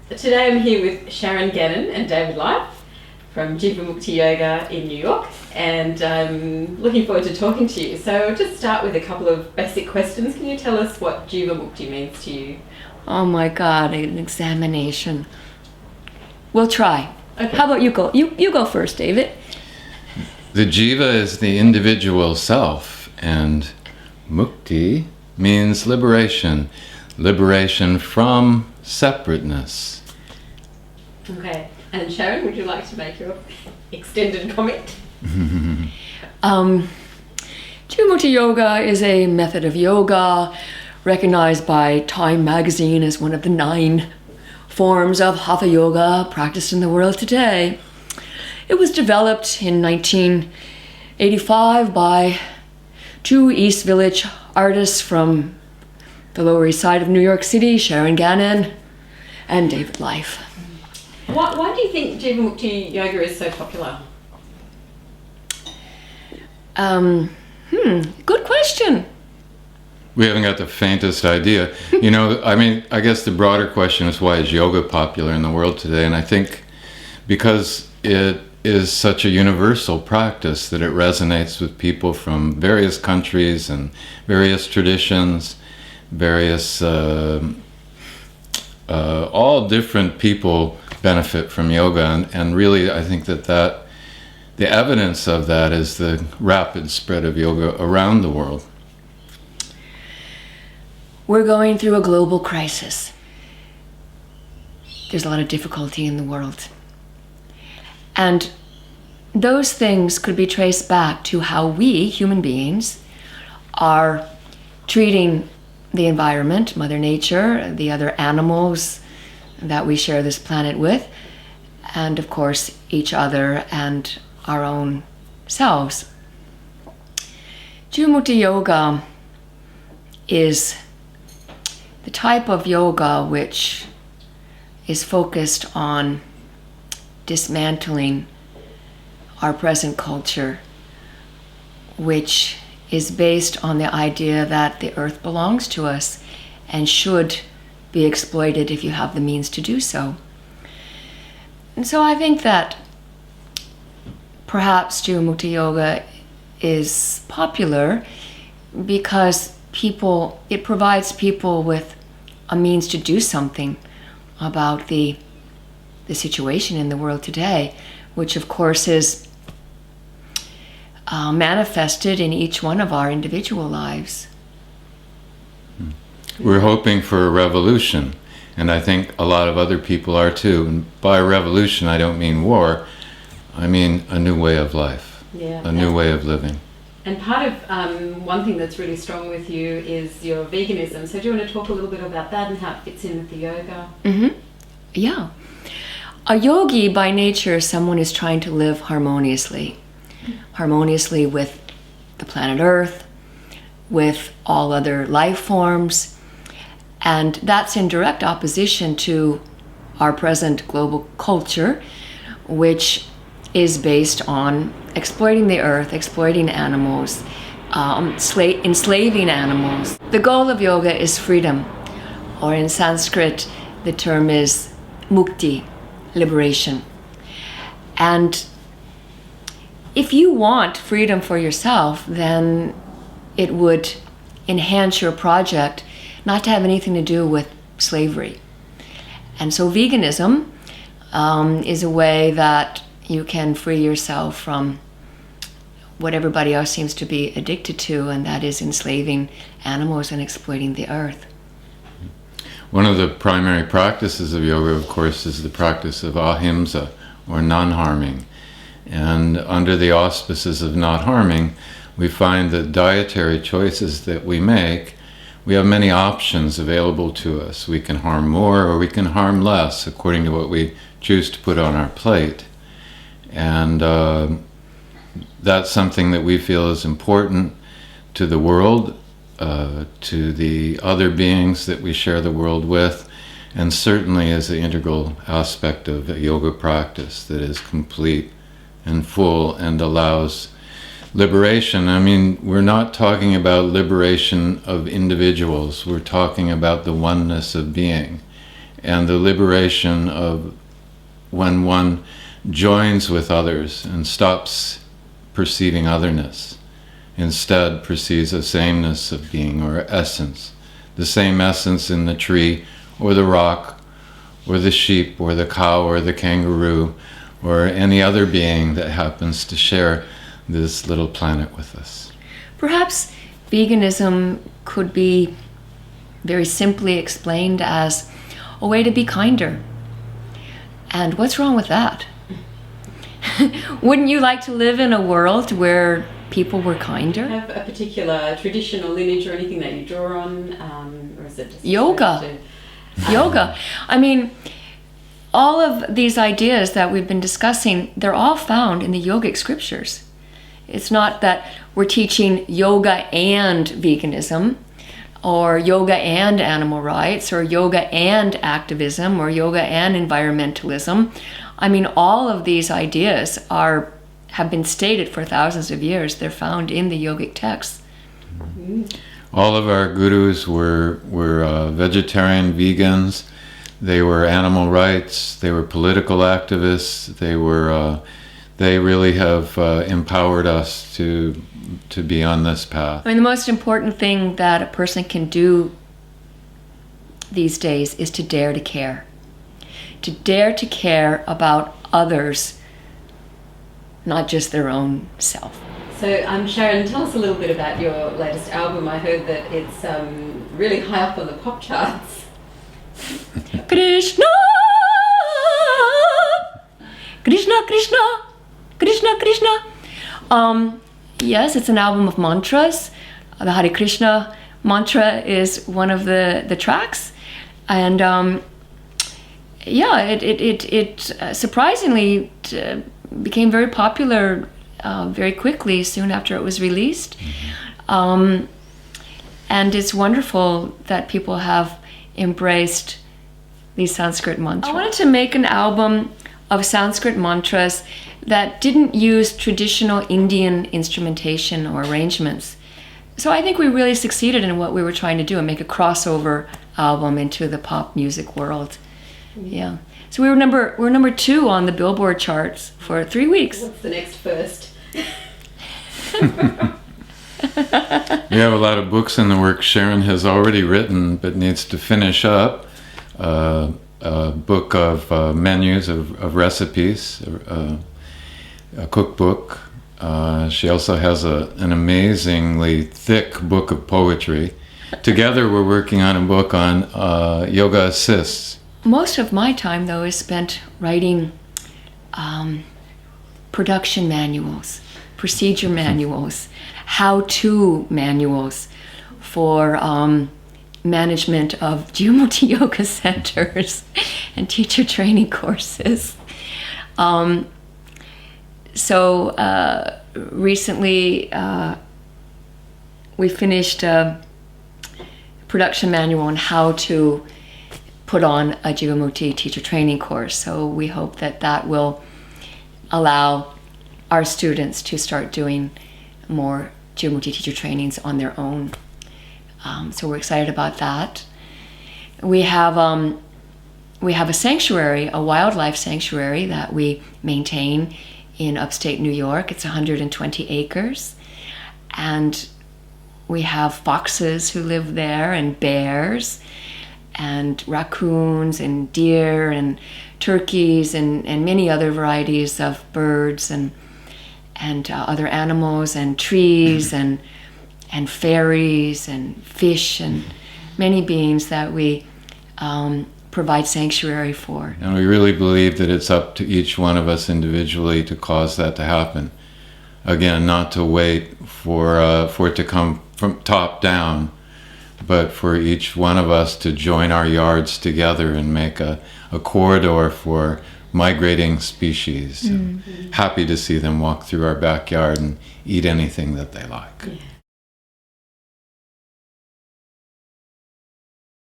Today I'm here with Sharon, Gannon and David Life from Jivamukti Yoga in New York, and I'm looking forward to talking to you. So I'll just start with a couple of basic questions. Can you tell us what Jivamukti means to you? Oh my God, an examination. We'll try. Okay. How about you go? You go first, David. The jiva is the individual self, and mukti means liberation. Liberation from separateness. Okay. And Sharon, would you like to make your extended comment? Jivamukti Yoga is a method of yoga recognized by Time magazine as one of the 9 forms of Hatha Yoga practiced in the world today. It was developed in 1985 by 2 East Village artists from the Lower East Side of New York City, Sharon, Gannon, and David Life. Why do you think Jivamukti Yoga is so popular? Good question. We haven't got the faintest idea. I guess the broader question is, why is yoga popular in the world today? And I think because it is such a universal practice that it resonates with people from various countries and various traditions, various, all different people benefit from yoga. And really, I think that the evidence of that is the rapid spread of yoga around the world. We're going through a global crisis. There's a lot of difficulty in the world. And those things could be traced back to how we, human beings, are treating the environment, Mother Nature, the other animals that we share this planet with, and of course, each other and our own selves. Jivamukti Yoga is the type of yoga which is focused on dismantling our present culture, which is based on the idea that the earth belongs to us and should be exploited if you have the means to do so. And so I think that perhaps Jivamukti Yoga is popular because it provides people with a means to do something about the situation in the world today, which of course is manifested in each one of our individual lives. We're hoping for a revolution, and I think a lot of other people are too. And by revolution, I don't mean war, I mean a new way of life, a new way of living. And part of one thing that's really strong with you is your veganism. So do you want to talk a little bit about that and how it fits in with the yoga? Yeah. A yogi by nature is someone who's trying to live harmoniously with the planet Earth, with all other life forms, and that's in direct opposition to our present global culture, which is based on exploiting the earth, exploiting animals, enslaving animals. The goal of yoga is freedom, or in Sanskrit, the term is mukti, liberation. And if you want freedom for yourself, then it would enhance your project not to have anything to do with slavery. And so veganism is a way that you can free yourself from what everybody else seems to be addicted to, and that is enslaving animals and exploiting the earth. One of the primary practices of yoga, of course, is the practice of ahimsa, or non-harming. And under the auspices of not harming, we find that dietary choices that we make, we have many options available to us. We can harm more or we can harm less according to what we choose to put on our plate. And that's something that we feel is important to the world, to the other beings that we share the world with, and certainly is an integral aspect of a yoga practice that is complete and full and allows liberation. I mean, we're not talking about liberation of individuals, we're talking about the oneness of being. and the liberation of when one joins with others and stops perceiving otherness, instead perceives a sameness of being or essence, the same essence in the tree or the rock or the sheep or the cow or the kangaroo or any other being that happens to share this little planet with us. Perhaps veganism could be very simply explained as a way to be kinder. And what's wrong with that? Wouldn't you like to live in a world where people were kinder? Have a particular traditional lineage or anything that you draw on, or is it just Yoga. Yoga. I mean, all of these ideas that we've been discussing, they're all found in the yogic scriptures. It's not that we're teaching yoga and veganism, or yoga and animal rights, or yoga and activism, or yoga and environmentalism. I mean, all of these ideas have been stated for thousands of years. They're found in the yogic texts. All of our gurus were vegetarian, vegans. They were animal rights. They were political activists. They really have empowered us to be on this path. I mean, the most important thing that a person can do these days is to dare to care. To dare to care about others, not just their own self. So, Sharon, tell us a little bit about your latest album. I heard that it's really high up on the pop charts. Krishna, Krishna, Krishna, Krishna, Krishna. Yes, it's an album of mantras. The Hare Krishna mantra is one of the tracks, and it surprisingly became very popular very quickly soon after it was released. And it's wonderful that people have embraced these Sanskrit mantras. I wanted to make an album of Sanskrit mantras that didn't use traditional Indian instrumentation or arrangements. So I think we really succeeded in what we were trying to do and make a crossover album into the pop music world. Yeah. So we're number 2 on the Billboard charts for 3 weeks. What's the next first? We have a lot of books in the works Sharon has already written but needs to finish up. A book of menus, of recipes, a cookbook. She also has an amazingly thick book of poetry. Together we're working on a book on yoga assists. Most of my time, though, is spent writing production manuals, procedure manuals, how-to manuals for management of Jivamukti Yoga centers and teacher training courses. Recently we finished a production manual on how to put on a Jivamukti teacher training course. So we hope that will allow our students to start doing more Jivamukti teacher trainings on their own. So we're excited about that. We have a sanctuary, a wildlife sanctuary that we maintain in upstate New York. It's 120 acres. And we have foxes who live there, and bears, and raccoons, and deer, and turkeys, and many other varieties of birds, and other animals, and trees, and fairies, and fish, and many beings that we provide sanctuary for. And we really believe that it's up to each one of us individually to cause that to happen. Again, not to wait for it to come from top down, but for each one of us to join our yards together and make a corridor for migrating species. Mm-hmm. Happy to see them walk through our backyard and eat anything that they like. Yeah.